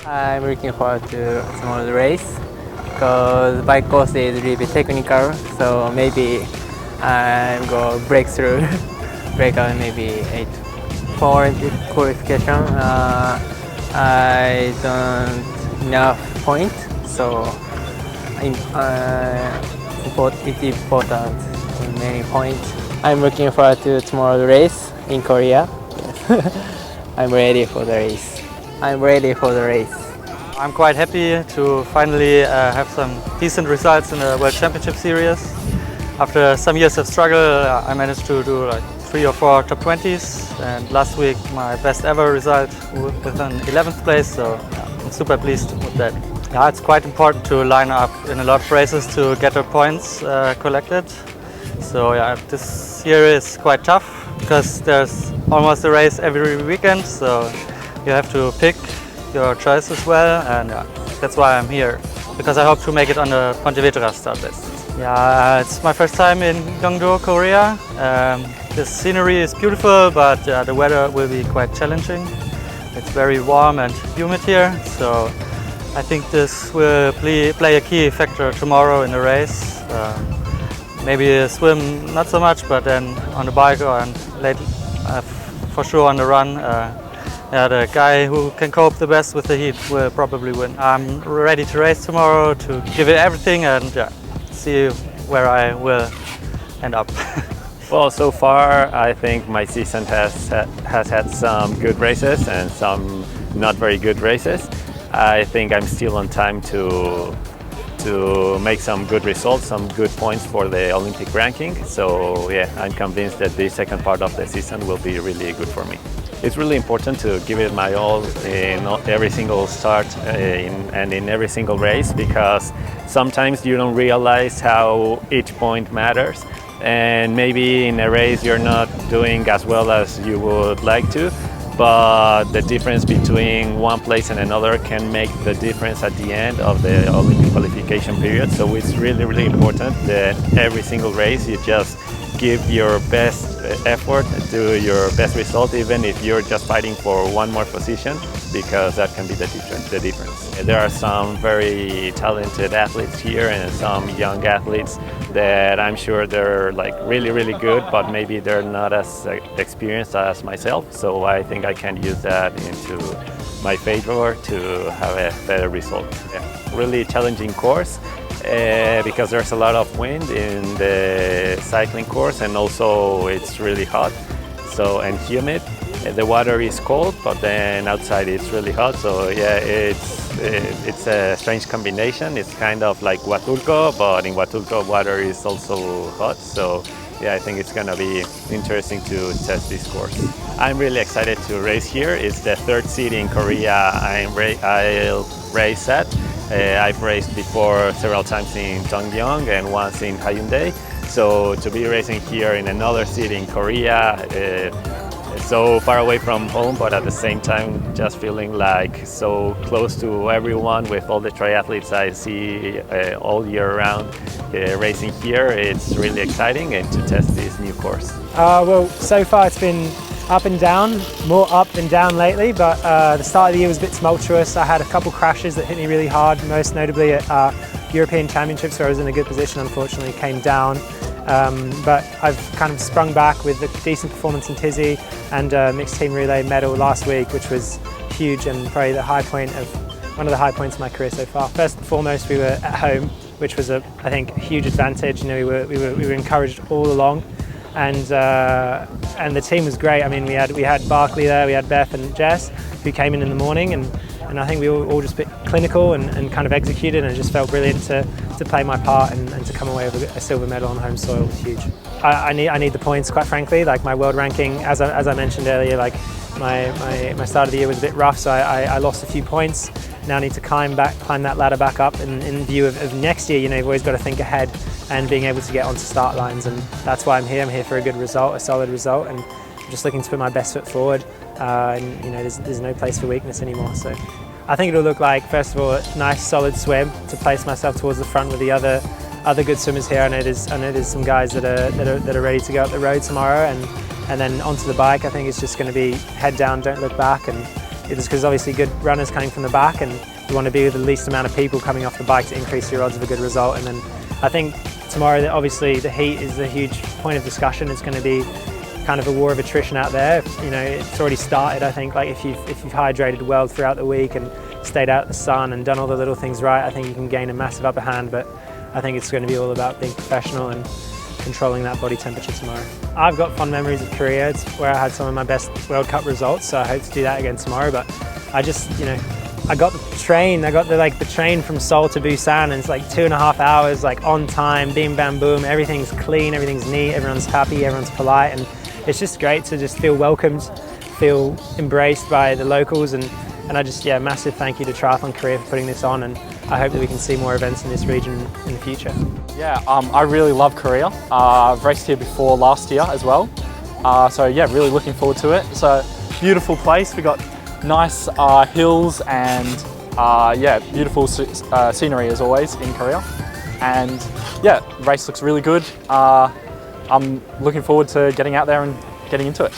I'm looking forward to tomorrow's race because the bike course is a little bit technical, so maybe I'm going to break through, break out maybe 8-4 in this qualification. I don't enough point, so it's important to many points. I'm looking forward to tomorrow's race in Korea. Yes. I'm ready for the race. I'm ready for the race. I'm quite happy to finally have some decent results in the World Championship Series. After some years of struggle, I managed to do like 3 or 4 top 20s, and last week my best ever result with an 11th place, so I'm super pleased with that. Yeah, it's quite important to line up in a lot of races to get the points collected. So yeah, this year is quite tough because there's almost a race every weekend, so you have to pick your choice as well, and yeah, that's why I'm here, because I hope to make it on the Pontevedra start list. Yeah, it's my first time in Yeongdo, Korea. The scenery is beautiful, but the weather will be quite challenging. It's very warm and humid here, so I think this will play a key factor tomorrow in the race. Maybe a swim not so much, but then on the bike or for sure on the run. Yeah, the guy who can cope the best with the heat will probably win. I'm ready to race tomorrow, to give it everything, and yeah, see where I will end up. Well, so far I think my season has had some good races and some not very good races. I think I'm still on time to make some good results, some good points for the Olympic ranking. So yeah, I'm convinced that the second part of the season will be really good for me. It's really important to give it my all in every single start and in every single race, because sometimes you don't realize how each point matters, and maybe in a race you're not doing as well as you would like to, but the difference between one place and another can make the difference at the end of the Olympic qualification period. So it's really, really important that every single race you just give your best effort, do your best result, even if you're just fighting for one more position, because that can be the difference. There are some very talented athletes here and some young athletes that I'm sure they're like really, really good, but maybe they're not as experienced as myself. So I think I can use that into my favor to have a better result. Yeah. Really challenging course. Because there's a lot of wind in the cycling course, and also it's really hot, so, and humid. The water is cold, but then outside it's really hot. So yeah, it's a strange combination. It's kind of like Huatulco, but in Huatulco water is also hot. So yeah, I think it's gonna be interesting to test this course. I'm really excited to race here. It's the third city in Korea I'll race at. I've raced before several times in Dongyeong and once in Haeundae. So to be racing here in another city in Korea, so far away from home, but at the same time just feeling like so close to everyone with all the triathletes I see all year round racing here, it's really exciting, and to test this new course. Well, so far it's been up and down, more up than down lately, but the start of the year was a bit tumultuous. I had a couple crashes that hit me really hard, most notably at European Championships, where I was in a good position, unfortunately came down. But I've kind of sprung back with a decent performance in Tizzy and a mixed team relay medal last week, which was huge and probably one of the high points of my career so far. First and foremost, we were at home, which was I think a huge advantage. You know, we were encouraged all along. And the team was great. I mean, we had Barkley there, we had Beth and Jess, who came in the morning, and I think we all just a bit clinical and kind of executed, and it just felt brilliant to play my part and to come away with a silver medal on home soil was huge. I need the points, quite frankly. Like my world ranking, as I mentioned earlier, like my start of the year was a bit rough, so I lost a few points. Now I need to climb that ladder back up in view of next year. You know, you've always got to think ahead and being able to get onto start lines, and that's why I'm here. I'm here for a good result, a solid result, and I'm just looking to put my best foot forward. And you know, there's no place for weakness anymore. So I think it'll look like, first of all, a nice solid swim to place myself towards the front with the other good swimmers here. I know there's some guys that are ready to go up the road tomorrow, and then onto the bike. I think it's just going to be head down, don't look back, and It's because obviously good runners coming from the back, and you want to be with the least amount of people coming off the bike to increase your odds of a good result. And then I think tomorrow, obviously the heat is a huge point of discussion. It's going to be kind of a war of attrition out there. You know, it's already started. I think like if you've hydrated well throughout the week and stayed out in the sun and done all the little things right, I think you can gain a massive upper hand. But I think it's going to be all about being professional and controlling that body temperature tomorrow. I've got fond memories of Korea. It's where I had some of my best World Cup results, so I hope to do that again tomorrow. But I just, you know, I got the train from Seoul to Busan, and it's like 2.5 hours, like on time, bim bam boom, everything's clean, everything's neat, everyone's happy, everyone's polite, and it's just great to just feel welcomed, feel embraced by the locals, and I just, yeah, massive thank you to Triathlon Korea for putting this on, and I hope that we can see more events in this region in the future. Yeah, I really love Korea. I've raced here before last year as well. So yeah, really looking forward to it. It's a beautiful place. We've got nice hills and yeah, beautiful scenery as always in Korea. And yeah, the race looks really good. I'm looking forward to getting out there and getting into it.